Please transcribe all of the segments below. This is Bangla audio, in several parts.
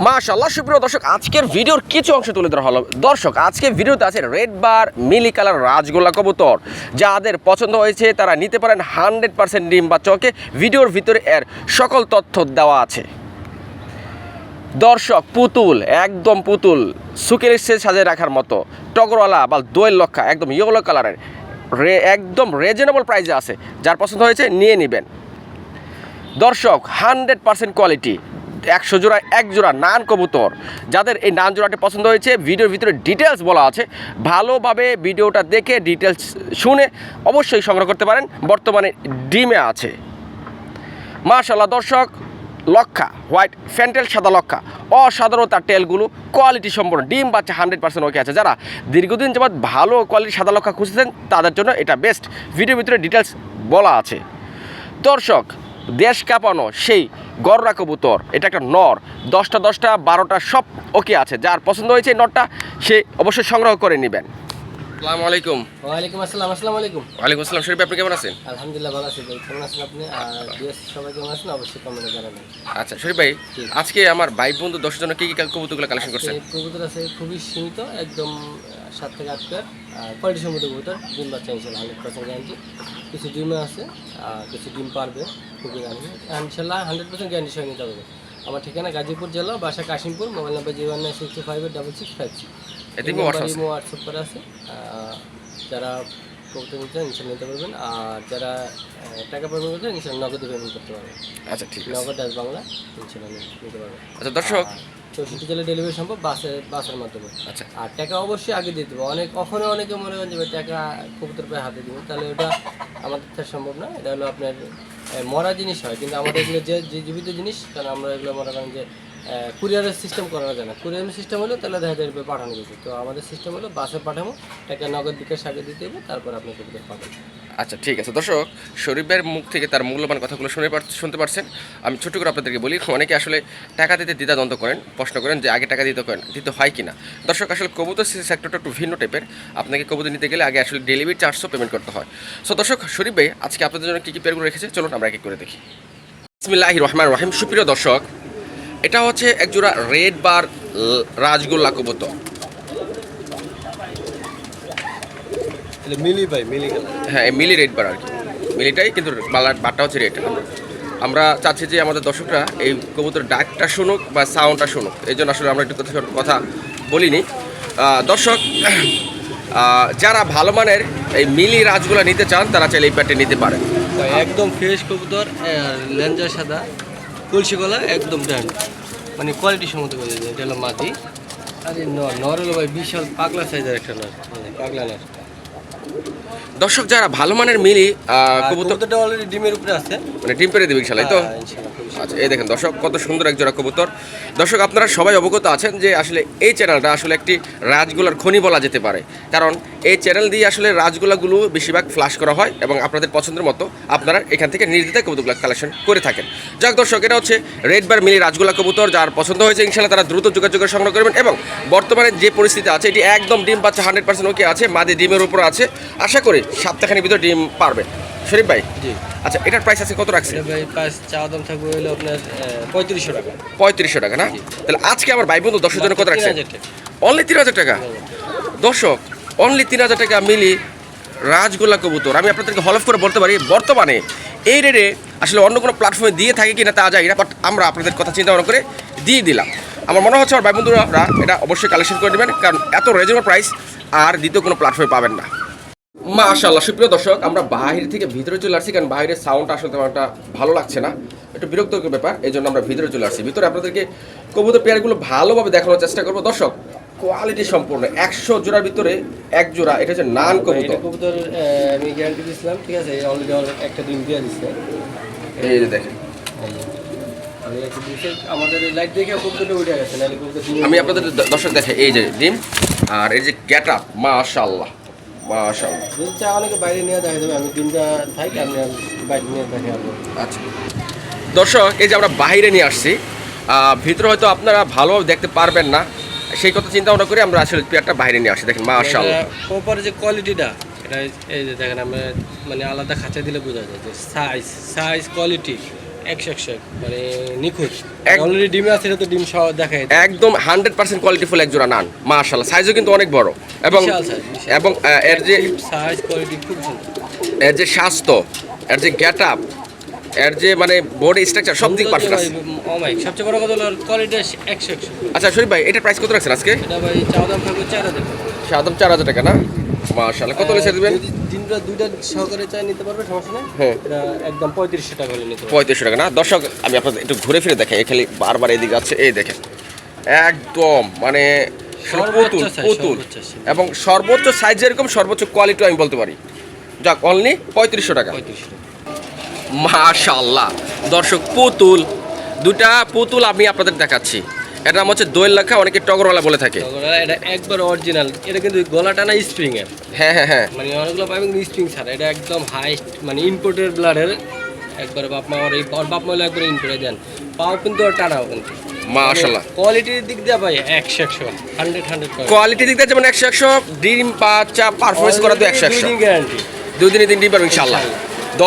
মাশাআল্লাহ সুপ্রিয় দর্শক, আজকের ভিডিওর কিছু অংশ তুলে ধরা হলো। দর্শক, আজকের ভিডিওতে আছে রেড বার মিলি কালার রাজগোল্লা কবুতর। যাদের পছন্দ হয়েছে তারা নিতে পারেন 100% ডিম বাচ্চা। ওকে, ভিডিওর ভিতরে এর সকল তথ্য দেওয়া আছে। দর্শক, পুতুল, একদম পুতুল, সুকের সাজিয়ে রাখার মতো টগরওয়ালা বা দোয়েল লক্ষা, একদম ইয়েলো কালারের, একদম রিজনেবল প্রাইসে আছে। যার পছন্দ হয়েছে নিয়ে নেবেন। দর্শক, 100% কোয়ালিটি, 100 জোড়া 1 জোড়া নান কবুতর। যাদের এই নান জোড়াটি পছন্দ হয়েছে, ভিডিওর ভিতরে ডিটেলস বলা আছে, ভালোভাবে ভিডিওটা দেখে ডিটেলস শুনে অবশ্যই সংগ্রহ করতে পারেন। বর্তমানে ডিমে আছে। মাশাআল্লাহ দর্শক, লক্ষা হোয়াইট ফ্যান্টেল সাদা লক্ষা, অসাধারণ তার টেলগুলো, কোয়ালিটি সম্পূর্ণ, ডিম বাচ্চা 100% ওকে আছে। যারা দীর্ঘদিন যাবৎ ভালো কোয়ালিটির সাদা লক্ষা খুঁজছেন তাদের জন্য এটা বেস্ট। ভিডিওর ভিতরে ডিটেলস বলা আছে। দর্শক, দেশ কাঁপানো সেই গররা কবুতর, এটা একটা নর, 10টা 12টা সব ওকে আছে। যার পছন্দ হয়েছে নরটা সে অবশ্যই সংগ্রহ করে নেবেন। আসসালামু আলাইকুম। ওয়ালাইকুম আসসালাম। আসসালামু আলাইকুম। ওয়ালাইকুম আসসালাম। শরীফ, আপনি কেমন আছেন? আলহামদুলিল্লাহ ভালো আছি ভাই। কেমন আছেন আপনি? আর বিএস সবাই কেমন আছেন অবশ্যই কমেন্টে জানাবেন। আচ্ছা শরীফ ভাই, আজকে আমার ভাই বন্ধু 10 জনের কি কবুতরগুলো কালেকশন করছেন? কবুতর আছে খুবই সীমিত, একদম 7 থেকে 8 পেয়ার, আর কোয়ালিটি সম্মত কবুতর, ডিম বাচ্চা ইনশাল্লাহ 100% গ্যারান্টি। কিছু ডিমে আছে আর কিছু ডিম পারবে, খুবই গ্যারান্টি ইনশাল্লাহ 100% গ্যারান্টি সহ নিতে হবে। আমার ঠিকানা গাজীপুর জেলা, বাসা কাশিমপুর, মোবাইল নাম্বার 096256656। এদিকে হোয়াটসঅ্যাপ করা আছে। যারা কবুতর নিতে ইনশাল্লাহ নিতে পারবেন, আর যারা টাকা পেমেন্ট করতে ইনশাল্লাহ নগদে পেমেন্ট করতে পারবেন। আচ্ছা ঠিক আছে, নগদ আস বাংলা ইনশাল্লাহ নিতে পারবেন। আচ্ছা দর্শক, 64 জেলায় ডেলিভারি সম্ভব বাসের মাধ্যমে। আচ্ছা, আর টাকা অবশ্যই আগে দিয়ে দেবো। অনেকে মনে করেন যে টাকা কবুতর পায়ে হাতে দিব, তাহলে ওটা আমাদের তো সম্ভব না। এটা হলো আপনার মরা জিনিস হয়, কিন্তু আমাদের এগুলো যে জীবিত জিনিস, কারণ আমরা এগুলো মনে করেন যে কুরিয়ারের সিস্টেম করা যায় না। কুরিয়ারের সিস্টেম হলে তাহলে দেখা যায় পাঠানো গেছে। তো আমাদের সিস্টেম হলো বাসে পাঠাবো, টাকা নগদ বিকাশ আগে দিতে হবে, তারপর আপনি কবুতর পাবেন। আচ্ছা ঠিক আছে। দর্শক, শরীফের মুখ থেকে তার মূল্যবান কথাগুলো শুনতে পারছেন। আমি ছোট করে আপনাদেরকে বলি, অনেকে আসলে টাকা দিতে দ্বিধাদ্বন্দ্ব করেন, প্রশ্ন করেন যে আগে টাকা দিতে হয় কি না। দর্শক, আসলে কবুতর সেক্টরটা একটু ভিন্ন টাইপের। আপনাকে কবুতর নিতে গেলে আগে আসলে ডেলিভারি চার্জও পেমেন্ট করতে হয়। সো দর্শক, শরীফ ভাই আজকে আপনাদের জন্য কী কী পেয়ারগুলো রেখেছে চলুন আমরা এক এক করে দেখি। বিসমিল্লাহির রহমানির রহিম। সুপ্রিয় দর্শক, এটা হচ্ছে এক জোড়া রেড বার রাজগোল্লা কবুতর। মিলি ভাই, মিলি কালার। হ্যাঁ, মিলি রেড বার আর কি, মিলিটাই, কিন্তু বারটা হচ্ছে রেড। আমরা চাচ্ছি যে আমাদের দর্শকরা এই কবুতর ডাকটা শুনুক বা সাউন্ডটা শুনুক, এই জন্য আসলে আমরা একটু কথা বলিনি। দর্শক, যারা ভালো মানের এই মিলি রাজগুলা নিতে চান তারা চাইলে এই প্যাটে নিতে পারেন। একদম ফ্রেশ কবুতর, লেঞ্জা সাদা, কলসি গলা, একদম ব্র্যান্ড, মানে কোয়ালিটি সম্মত করে দেয়। এটা হলো মাটি। আরে নর হলো ভাই বিশাল পাগলা সাইজের একটা নর, পাগলা নর। দর্শক, যারা ভালো মানের মিলি কবুতরটা অলরেডি ডিমের উপরে আছে, মানে ডিম পেড়ে দেবে ইনশাআল্লাহ, তো আচ্ছা এই দেখেন দর্শক, কত সুন্দর এক জোড়া কবুতর। দর্শক, আপনারা সবাই অবগত আছেন যে আসলে এই চ্যানেলটা আসলে একটি রাজগোলার খনি বলা যেতে পারে, কারণ এই চ্যানেল দিয়ে আসলে রাজগোলাগুলো বেশিরভাগ ফ্লাশ করা হয় এবং আপনাদের পছন্দের মতো আপনারা এখান থেকে নির্দ্বিধায় কবুতরগুলো কালেকশন করে থাকেন। যাক দর্শক, এটা হচ্ছে রেড বার মিলি রাজগোলা কবুতর। যার পছন্দ হয়েছে ইনশাআল্লাহ তারা দ্রুত যোগাযোগ সংগ্রহ করবেন। এবং বর্তমানে যে পরিস্থিতি আছে, এটি একদম ডিম বাচ্চা 100% ওকে আছে, মাদি ডিমের উপর আছে। আশা করি সপ্তাহখানির ভিতরে ডিম পারবে। শরীফ ভাই, জি আচ্ছা, এটার প্রাইস আছে কত রাখছে? ভাই প্রাইস চাওয়া দাম থাকবে হলো আপনার 3500 টাকা। 3500 টাকা না? তাহলে আজকে আমার ভাই বন্ধু 10 জনের কত রাখছে? অনলি 3000 টাকা। দর্শক, অনলি 3000 টাকা মিলি রাজগোল্লা কবুতর। আমি আপনাদেরকে হলফ করে বলতে পারি বর্তমানে এই রেটে আসলে অন্য কোনো প্ল্যাটফর্মে দিয়ে থাকে কিনা তা যায় না, বাট আমরা আপনাদের কথা চিন্তা ভাবনা করে দিয়ে দিলাম। আমার মনে হচ্ছে আমার ভাই বন্ধুরা এটা অবশ্যই কালেকশন করে নেবেন, কারণ এত রিজনেবল প্রাইস আর দ্বিতীয় কোনো প্ল্যাটফর্মে পাবেন না। মাশাআল্লাহ সুপ্রিয় দর্শক, আমরা বাইরে থেকে ভিতরে চলে আসছি, কারণ বাইরের সাউন্ড আসলে তেমন একটা ভালো লাগছে না, একটু বিরক্তকর ব্যাপার, এই জন্য আমরা ভিতরে চলে আসছি। ভিতরে আপনাদেরকে কবুতর পেয়ারগুলো ভালোভাবে দেখানোর চেষ্টা করবো। দর্শক, কোয়ালিটি সম্পূর্ণ 100 জোড়ার ভিতরে 1 জোড়া, এটা হচ্ছে নান কবুতর। কবুতর আমি গ্যারান্টি দিয়েছিলাম, ঠিক আছে, অলরেডি একটা ডিম দিয়ে দিচ্ছে। এই যে দেখেন, আমি একটা দিয়েছি, আমাদের লাইট দেখে কবুতরটা উঠে গেছে, নাহলে কবুতর আমি আপনাদের দর্শক দেখে এই যে ডিম আর এই যে গেট আপ, মাশাআল্লাহ মাশাআল্লাহ। যদি চা অনেকে বাইরে নিয়ে দেখা যাবে, আমি ডিমটা থাকি, আপনি বাইরে নিয়ে দেখে আসবো। আচ্ছা দর্শক, এই যে আমরা বাইরে নিয়ে আসছি, ভিতরে হয়তো আপনারা ভালোভাবে দেখতে পারবেন না, সেই কথা চিন্তা ভাবনা করে আমরা আসলে পেয়ারটা বাইরে নিয়ে আসি। দেখেন মাশাআল্লাহ, কোপারের যে কোয়ালিটিটা, এটা এই যে দেখেন, আমরা মানে আলাদা খাঁচা দিলে বোঝা যায় যে সাইজ কোয়ালিটি 100 মানে নিখুঁত অলরেডি ডিমে আছে, এটা তো ডিম সহ দেখাই একদম 100% কোয়ালিটিফুল এক জোড়া নান, মাশাআল্লাহ। সাইজও কিন্তু অনেক বড় এবং বিশাল size, বিশাল। এবং এর যে সাইজ কোয়ালিটি খুব সুন্দর। এর যে স্বাস্থ্য, এর যে গেট আপ, এর যে মানে বডি স্ট্রাকচার সব দিক পারফেক্ট আছে। ও মাই, সবচেয়ে বড় কথা হলো কোয়ালিটি 100। আচ্ছা শরীফ ভাই, এটার প্রাইস কত রাখছেন আজকে? এটা ভাই চাওয়া দাম থাকবে 4000 টাকা। সাধারণ 4000 টাকা না, মাশাআল্লাহ। কত হলে ছেড়ে দিবেন? যদি দিনটা দুইটা সহকারে চাই নিতে পারবে, সমস্যা নেই। হ্যাঁ, এটা একদম 3500 টাকা হলে নিতে পারবে। 3500 টাকা না। দর্শক আমি আপনাদের একটু ঘুরে ফিরে দেখাই, খালি বারবার এদিকে আছে, এই দেখেন একদম মানে পুতুল পুতুল এবং সর্বোচ্চ সাইজ যেরকম সর্বোচ্চ কোয়ালিটি আমি বলতে পারি। যাক, অনলি 3500 টাকা। 3500 টাকা। মাশাআল্লাহ দর্শক, পুতুল দুটা পুতুল আমি আপনাদের দেখাচ্ছি। এটার নাম হচ্ছে দোয়েল লেখা, অনেকে টগরওয়ালা বলে থাকে। এটা একবার অরিজিনাল, এটা কিন্তু গলাটা না স্প্রিং এর, হ্যাঁ হ্যাঁ হ্যাঁ, মানে অনেকগুলো পাবেন স্প্রিং ছাড়া। এটা একদম হাইস্ট মানে ইম্পোর্টের ব্লাডের, একবারে বাপ মা এই বাপ মা একবার ইম্পোর্টে দেন, পাও কিন্তু আর টানাও কিন্তু। মাশাআল্লাহ কোয়ালিটির দিক দিয়ে ভাই 100 100 কোয়ালিটি দিক দিয়ে যেমন 100 ডিম বাচ্চা পারফরমেন্স করা তো 100 গ্যারান্টি। 2 দিনে 3 ডিম পারবো ইনশাআল্লাহ।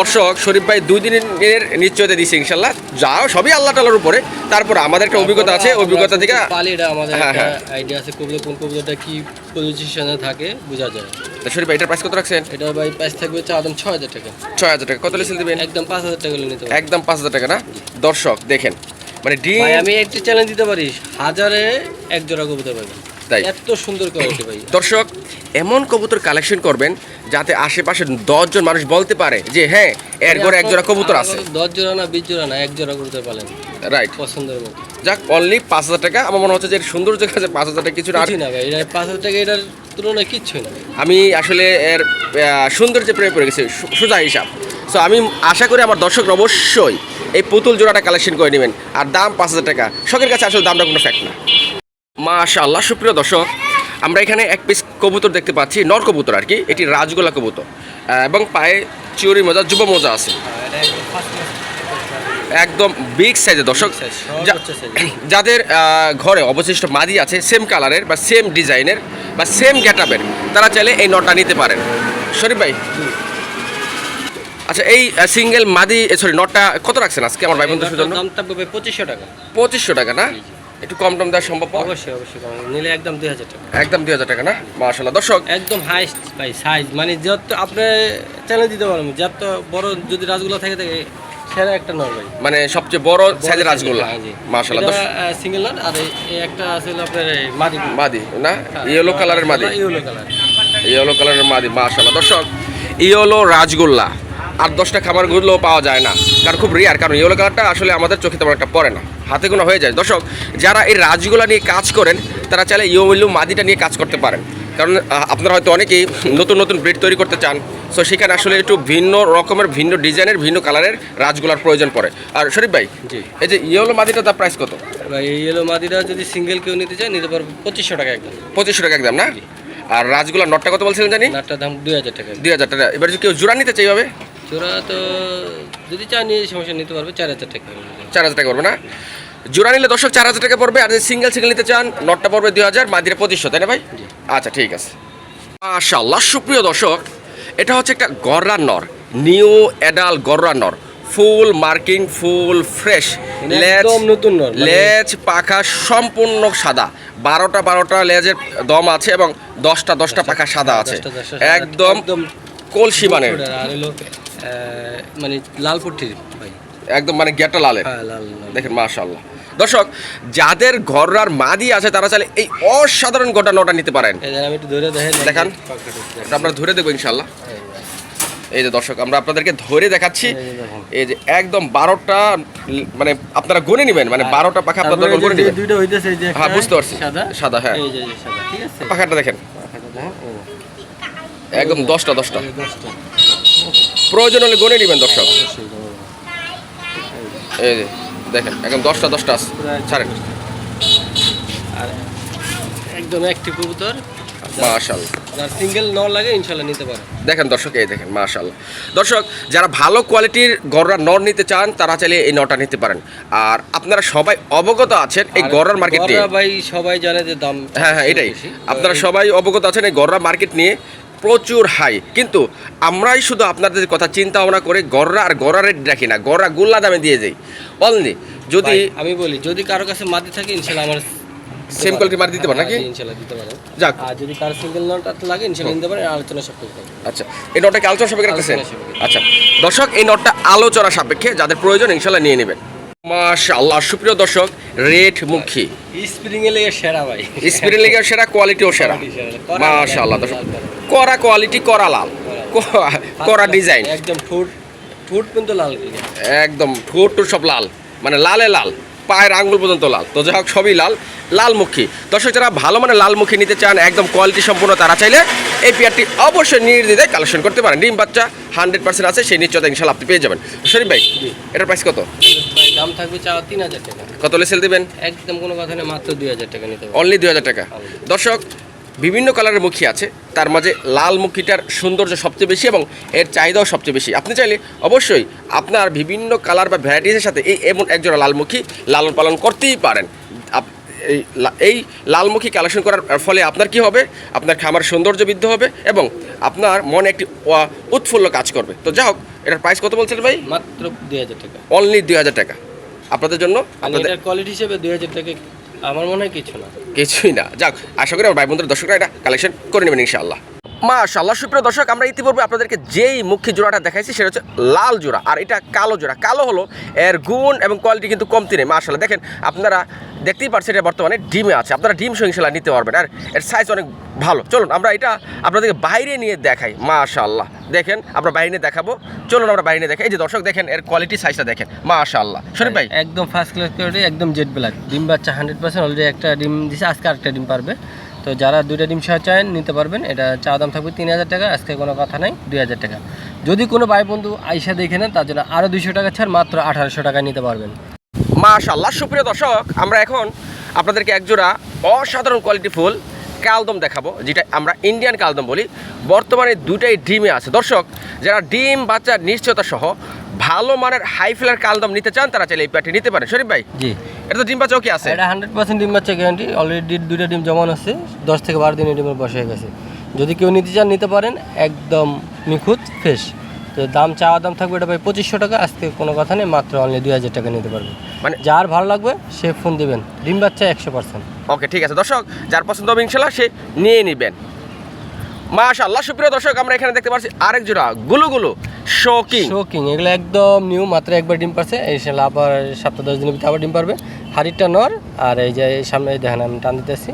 দর্শক শরীফ ভাই 2 দিনের নিশ্চয়তা দিচ্ছে ইনশাআল্লাহ, যাও সবই আল্লাহ তাআলার উপরে। তারপর আমাদের একটা অভিজ্ঞতা আছে, অভিজ্ঞতা থেকে পালি এটা আমাদের হ্যাঁ, একটা হ্যাঁ। আইডিয়া আছে, কবুতর কোন কবুতরটা কি পজিশনে থাকে বোঝা যায়। তো শরীফ ভাই এটার প্রাইস কত রাখছেন? এটা ভাই প্রাইস থাকবে চাওয়া দাম 6000 টাকা। 6000 টাকা। কত লেসেল দিবেন? একদম 5000 টাকা হলে নিতে পারবে। একদম 5000 টাকা না। দর্শক দেখেন মানে ডিম, ভাই আমি একটি চ্যালেঞ্জ দিতে পারি, 1000-এ এক জোড়া কবুতর পাবেন, তাই এত সুন্দর কোয়ালিটি ভাই। দর্শক এমন কবুতর কালেকশন করবেন যাতে আশেপাশে 10 জন মানুষ বলতে পারে যে হ্যাঁ এর ঘরে এক জোড়া কবুতর আছে। 10 জোড়া না 20 জোড়া না, এক জোড়া কবুতর পালেন রাইট। পছন্দের মতো। যাক, অনলি 5000 টাকা। আমার মনে হচ্ছে যে এর সৌন্দর্য কাছে 5000 টাকা কিছু না। কিছুই না ভাই, এটা 5000 টাকা এটার তুলনায় কিচ্ছুই না। আমি আসলে এর সৌন্দর্যে প্রেমে পড়ে গেছি, সোজা হিসাব। সো আমি আশা করি আমার দর্শক অবশ্যই এই পুতুল জোড়াটা কালেকশন করে নেবেন। আর দাম 5000 টাকা, শখের কাছে আসলে দামটা কোনো ফ্যাক্ট না। মাশাআল্লাহ সুপ্রিয় দর্শক, আমরা এখানে এক পিস কবুতর দেখতে পাচ্ছি, নর কবুতর আর কি। এটি রাজগোলা কবুতর এবং পায়ে চিউরি মোজা, যুব মোজা আছে, একদম বিগ সাইজের। দর্শক যাদের ঘরে অবশিষ্ট মাদি আছে সেম কালারের বা সেম ডিজাইনের বা সেম গেটআপের, তারা চাইলে এই নটটা নিতে পারেন। শরীফ ভাই, আচ্ছা এই সিঙ্গেল মাদি সরি নটটা কত রাখছেন আজকে আমার ভাই বন্ধুদের জন্য? দাম থাকবে 2500 টাকা। 2500 টাকা না, একটু কম টম দেওয়া সম্ভব? অবশ্যই অবশ্যই কম, নিলে একদম 2000 টাকা। একদম 2000 টাকা না। মাশাআল্লাহ দর্শক একদম হাইস্ট ভাই সাইজ, মানে যত আপনি চ্যালেঞ্জ দিতে পারবেন, যত বড় যদি রাজগুলো থাকে সেরা একটা নর ভাই, মানে সবচেয়ে বড় সাইজের রাজগোল্লা। মাশাআল্লাহ দর্শক, সিঙ্গেল নট। আর এই একটা আছে হলো আপনার এই মাদি মাদি না, ইয়েলো কালারের মাদি, ইয়েলো কালার, ইয়েলো কালারের মাদি। মাশাআল্লাহ দর্শক, ইয়েলো রাজগোল্লা আর 10টা খামারগুলো পাওয়া যায় না, কারণ খুব রেয়ার, কারণ ইয়েলো কালারটা আসলে আমাদের চোখে তেমন একটা পড়ে না, হাতে গোনা হয়ে যায়। দর্শক যারা এই রাজগোল্লা নিয়ে কাজ করেন তারা চাইলে ইয়েলো মাদিটা নিয়ে কাজ করতে পারেন, কারণ আপনারা হয়তো অনেকেই নতুন নতুন ব্রিড তৈরি করতে চান। সো সেখানে আসলে একটু ভিন্ন রকমের, ভিন্ন ডিজাইনের, ভিন্ন কালারের রাজগোলার প্রয়োজন পড়ে। আর শরীফ ভাই, জি এই যে ইয়েলো মাদিটা তার প্রাইস কত? ভাই এই ইয়েলো মাদিটা যদি সিঙ্গেল কেউ নিতে চায় নিতে পারবে 2500 টাকা একদম। 2500 টাকা একদম না। আর রাজগোলার নটটা কত বলছিলেন জানি? নাটটার দাম 2000 টাকা। 2000 টাকা। এবার যদি কেউ জোড়া নিতে চাই হবে? জোড়া তো যদি চান নিয়ে সমস্যা নিতে পারবে 4000 টাকা। 4000 টাকা পড়বে না। জোড়া নিলে দর্শক 4000 টাকা পড়বে, আর যদি সিঙ্গেল নিতে চান নটটা পড়বে 2000, মাদিরা 2500, তাই না ভাই? আচ্ছা ঠিক আছে। মাশাআল্লাহ সুপ্রিয় দর্শক, এটা হচ্ছে একটা গররার নর, নিউ অ্যাডাল গররার নর, ফুল মার্কিং, ফুল ফ্রেশ, একদম নতুন নর, লেজ পাখা সম্পূর্ণ সাদা, 12টা লেজের দম আছে এবং 10টা পাখা সাদা আছে, একদম কলসি বানের। আর হলো মানে লাল পট্টির ভাই, একদম মানে গেটটা লালের। হ্যাঁ লাল লাল। দেখেন মাশাআল্লাহ দর্শক, যাদের ঘররার মাদি আছে তারা চাইলে এই অসাধারণ গোটা নটা নিতে পারেন। এই যে আমি একটু ধরে দেখান, আমরা ধরে দেখবো ইনশাআল্লাহ। এই যে দর্শক আমরা আপনাদেরকে ধরে দেখাচ্ছি, এই যে একদম 12টা, মানে আপনারা গুনে নেবেন, মানে 12টা পাখা আপনাদের গুনে নেবেন। দুইটা হইতেছে এই যে হ্যাঁ বুঝতে পারছি, সাদা সাদা, হ্যাঁ এই যে সাদা, ঠিক আছে। পাখাটা দেখেন একদম 10টা 10টা প্রয়োজন হলে গুনে নেবেন দর্শক। অবশ্যই। এই যে দেখেন একদম 10টা আছে, ছাড়েন। আর একদম অ্যাক্টিভ কবুতর, মাশাআল্লাহ। যার সিঙ্গেল নর লাগে ইনশাআল্লাহ নিতে পারে। দেখেন দর্শক, এই দেখেন মাশাআল্লাহ। দর্শক যারা ভালো কোয়ালিটির গররার নর নিতে চান তারা চাইলে এই নরটা নিতে পারেন। আর আপনারা সবাই অবগত আছেন এই গররার মার্কেট নিয়ে। ভাই সবাই জানে যে দাম, হ্যাঁ এটাই, আপনারা সবাই অবগত আছেন এই গররা মার্কেট নিয়ে। প্রচুর হাই, কিন্তু আমরাই শুধু আপনাদের কথা চিন্তা ভাবনা করে গররা আর গড়া রেট রাখি না, গররা গোল্লা দামে দিয়ে যাই অনলি। যদি ভাই, আমি বলি যদি কারো কাছে মাটি থাকে ইনশাল্লাহ আমার সেম কোয়ালিটি মার দিতে পারেন নাকি? ইনশাল্লাহ দিতে পারেন। যাক, আর যদি কারো সিঙ্গেল নট লাগে ইনশাল্লাহ নিতে পারেন, আলোচনা সাপেক্ষে। আচ্ছা, এই নটটা কি আলোচনা সাপেক্ষে রাখতেছেন? আলোচনা সাপেক্ষে। আচ্ছা দর্শক, এই নটটা আলোচনা সাপেক্ষে, যাদের প্রয়োজন ইনশাল্লাহ নিয়ে নেবেন। মাশাআল্লাহ সুপ্রিয় দর্শক, রেট মুখী, স্প্রিং এ লেগে সেরা ভাই, স্পিরিট লেগে সেরা, কোয়ালিটিও সেরা। মাশাআল্লাহ দর্শক, করা কোয়ালিটি, করা লাল, করা ডিজাইন, একদম ঠোঁট ঠোঁট কিন্তু লাল, একদম ঠোঁট টোট সব লাল, মানে লালে লাল, পায়ের আঙ্গুল পর্যন্ত লাল। তো যাই হোক, সবই লাল, লালমুখী। দর্শক যারা ভালো মানে লালমুখী নিতে চান, একদম কোয়ালিটি সম্পূর্ণ, তারা চাইলে এই পেয়ারটি অবশ্যই নির্দ্বিধায় কালেকশন করতে পারেন। ডিম বাচ্চা 100% আছে, সেই নিশ্চয়তা ইনশাল্লাহ আপনি পেয়ে যাবেন। শরীফ ভাই, এটার প্রাইস কত? ভাই দাম থাকবে 3000 টাকা। কত হলে সেল দেবেন? একদম কোনো কথা নেই, মাত্র 2000 টাকা নিতে পারবেন। অনলি 2000 টাকা। দর্শক, বিভিন্ন কালারের মুখী আছে, তার মাঝে লাল মুখীটার সৌন্দর্য সবচেয়ে বেশি এবং এর চাহিদাও সবচেয়ে বেশি। আপনি চাইলে অবশ্যই আপনার বিভিন্ন কালার বা ভ্যারাইটিসের সাথে এমন একজোড়া লালমুখী লালন পালন করতেই পারেন। এই লালমুখী কালেকশন করার ফলে আপনার কি হবে? আপনার খামার সৌন্দর্য বৃদ্ধি হবে এবং আপনার মনে একটি উৎফুল্ল কাজ করবে। তো যাই হোক, এটার প্রাইস কত বলছিলেন ভাই? মাত্র 2000 টাকা। অনলি 2000 টাকা আপনাদের জন্য। আপনাদের এটার কোয়ালিটি হিসেবে 2000 টাকা আমার মনে হয় কিছু না, কিছুই না। যাক, আশা করি আমার ভাই বন্ধুরা দর্শকরা এটা কালেকশন করে নেবেন ইনশাআল্লাহ। মাশাআল্লাহ সুপ্রিয় দর্শক, আমরা ইতিপূর্বে আপনাদেরকে যেই মুখী জোড়াটা দেখাইছি সেটা হচ্ছে লাল জোড়া, আর এটা কালো জোড়া। কালো হলো এর গুণ এবং কোয়ালিটি কিন্তু কমতি নেই। মাশাআল্লাহ দেখেন, আপনারা দেখতেই পাচ্ছেন এটা বর্তমানে ডিমে আছে, আপনারা ডিম সহ ইনশাআল্লাহ নিতে পারবেন, আর এর সাইজ অনেক ভালো। চলুন আমরা এটা আপনাদেরকে বাইরে নিয়ে দেখাই। মাশাআল্লাহ দেখেন, আমরা বাইরে নিয়ে দেখাবো, চলুন আমরা বাইরে নিয়ে দেখাই। এই যে দর্শক দেখেন, এর কোয়ালিটি সাইজটা দেখেন, মাশাআল্লাহ। শরীফ ভাই, একদম ফার্স্ট ক্লাস কোয়ালিটি, একদম জেড ব্ল্যাক। ডিম বাচ্চা 100%, অলরেডি একটা ডিম দিছে, আজকে আরেকটা ডিম পারবে। তো যারা 2টা ডিম সহ চান নিতে পারবেন। এটা চা দাম থাকবে 3000 টাকা, আজকে কোনো কথা নাই, 2000 টাকা। যদি কোনো ভাই বন্ধু আইসা দেখে নেন, তার জন্য আরও 200 টাকা ছাড়, মাত্র 1800 টাকা নিতে পারবেন। মাশাআল্লাহ সুপ্রিয় দর্শক, আমরা এখন আপনাদেরকে একজোড়া অসাধারণ কোয়ালিটি ফুল কালদম দেখাবো, যেটা আমরা ইন্ডিয়ান কালদম বলি। বর্তমানে দুটাই ডিমে আছে। দর্শক যারা ডিম বাচ্চার নিশ্চয়তা সহ ভালো মানের হাই ফ্লার কালদম নিতে চান, তারা চাইলে এই প্যাটি নিতে পারেন। শরীফ ভাই, জি, এটা তো ডিম বাচ্চাও কি আছে? এটা 100% ডিম বাচ্চা গ্যারান্টি। অলরেডি 2টা ডিম জমান আছে, 10 থেকে 12 দিনের ডিমের বসে হয়ে গেছে। যদি কেউ নিতে চান নিতে পারেন, একদম নিখুঁত ফ্রেশ। তো দাম চাওয়া দাম থাকবে এটা ভাই 2500 টাকা, আজকে কোনো কথা নেই, মাত্র অনলি 2000 টাকা নিতে পারবেন। মানে যার ভালো লাগবে সে ফোন দিবেন। ডিম বাচ্চা 100%। ওকে, ঠিক আছে দর্শক, যার পছন্দ হবে ইনশাল্লাহ সে নিয়ে নেবেন। মাশাআল্লাহ সুপ্রিয় দর্শক, আমরা এখানে দেখতে পাচ্ছি আরেক জোড়া গুলো শোকিং। এগুলো একদম নিউ, মাত্র একবার ডিম পারছে, ইনশাল্লাহ আবার 7-10 দিনের ভিতরে আবার ডিম পারবে। হাড়িটা নর, আর এই যে সামনে দেখেন আমি টান দিতেছি,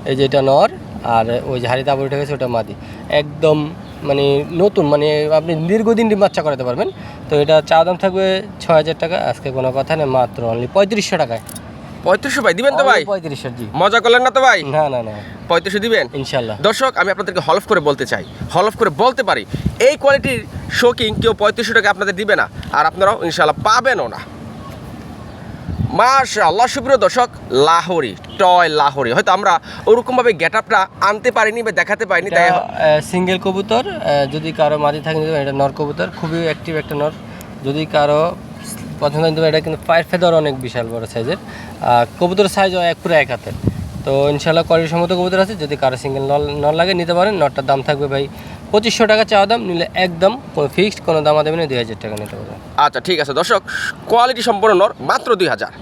এই যে এটা নর, আর ওই যে হাড়িতে আবার উঠে গেছে ওটা মাদি। একদম মানে নতুন, মানে আপনি দীর্ঘদিন ডিম বাচ্চা করাতে পারবেন। তো এটা চা দাম থাকবে 6000 টাকা, আজকে কোনো কথা নেই, মাত্র অনলি 3500 টাকায়। 3500 ভাই দিবেন তো ভাই? 3500, জি। মজা করলেন না তো ভাই? না, 3500 দিবেন ইনশাল্লাহ। দর্শক, আমি আপনাদেরকে হলফ করে বলতে চাই, হলফ করে বলতে পারি, এই কোয়ালিটির শোকিং কেউ 3500 টাকা আপনাদের দিবে না, আর আপনারাও ইনশাল্লাহ পাবেনও না। মাশাআল্লাহ সুপ্রিয় দর্শক, লাহোরি, টয় লাহোরি, হয়তো আমরা ওরকমভাবে গেট আপটা আনতে পারিনি বা দেখাতে পারিনি, তাই সিঙ্গেল কবুতর। যদি কারো মাদি থাকে নিতে পারেন, এটা নর কবুতর, খুবই অ্যাক্টিভ একটা নর। যদি কারো পছন্দ নিতে পারেন, এটা কিন্তু পায়ের ফেদার অনেক বিশাল বড় সাইজের। কবুতরের সাইজ পুরো 1 হাতের। তো ইনশাল্লাহ কোয়ালিটি সম্মত কবুতর আছে। যদি কারো সিঙ্গেল নর লাগে নিতে পারেন। নরটার দাম থাকবে ভাই 2500 টাকা চাওয়া দাম, নিলে একদম কোনো ফিক্সড কোনো দাম দেবেন, 2000 টাকা নিতে পারবেন। আচ্ছা ঠিক আছে দর্শক, কোয়ালিটি সম্পন্ন নর, মাত্র 2000।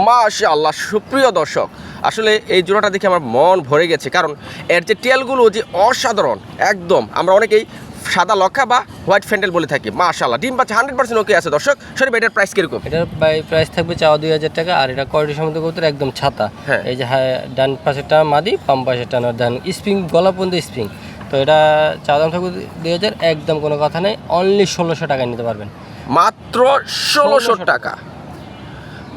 মাশাআল্লাহ সুপ্রিয় দর্শক, আসলে এই জোড়াটা দেখে আমার মন ভরে গেছে, কারণ এর যে টেলগুলো যে অসাধারণ, একদম আমরা অনেকেই সাদা লক্ষা বা হোয়াইট ফ্যান্ডেল বলে থাকি। মাশাআল্লাহ ডিম বাচ্চা 100% ওকে আছে দর্শক। সরি ভাই, এটার প্রাইস কিরকম? এটার প্রাইস থাকবে চাওয়া 2000 টাকা, আর এটা কোয়ালিটি সম্মত কবুতর, একদম ছাতা। হ্যাঁ। এই যে ডান পাশেরটা মাদি, বাম পাশেরটা নর, ডান স্প্রিং, গলা পর্যন্ত স্প্রিং। তো এটা চাওয়া দাম থাকবে 2000, একদম কোনো কথা নেই, অনলি 1600 টাকায় নিতে পারবেন। মাত্র 1600 টাকা।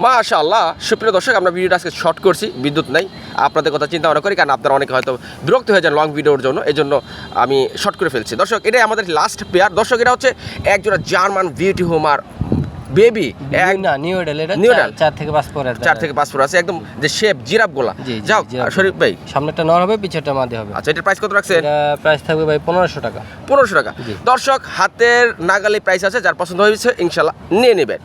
মাশাআল্লাহ সুপ্রিয় দর্শক, আমরা ভিডিওটা আজকে শর্ট করছি, বিদ্যুৎ নাই, আপনাদের কথা চিন্তা ভাবনা করি, কারণ আপনারা অনেকে হয়তো বিরক্ত হয়ে যান লং ভিডিওর জন্য, এই জন্য আমি শর্ট করে ফেলছি। দর্শক এটাই আমাদের লাস্ট পেয়ার। দর্শক এটা হচ্ছে একজোড়া জার্মান বিউটি হোমার বেবি, না নিউ এডাল, এটা নিউ এডাল 4 থেকে 5 পরে, 4 থেকে 5 ফুট আছে, একদম যে শেপ জিরাফ গোলা। জি, যাও জিরাফ। শরীফ ভাই, সামনেটা নর হবে, পিছেরটা মাদি হবে। আচ্ছা এটার প্রাইস কত রাখছে? এটা প্রাইস থাকবে ভাই 1500 টাকা। 1500 টাকা। জি। দর্শক হাতের নাগালে প্রাইস আছে, যার পছন্দ হয়েছে ইনশাল্লাহ নিয়ে নেবেন।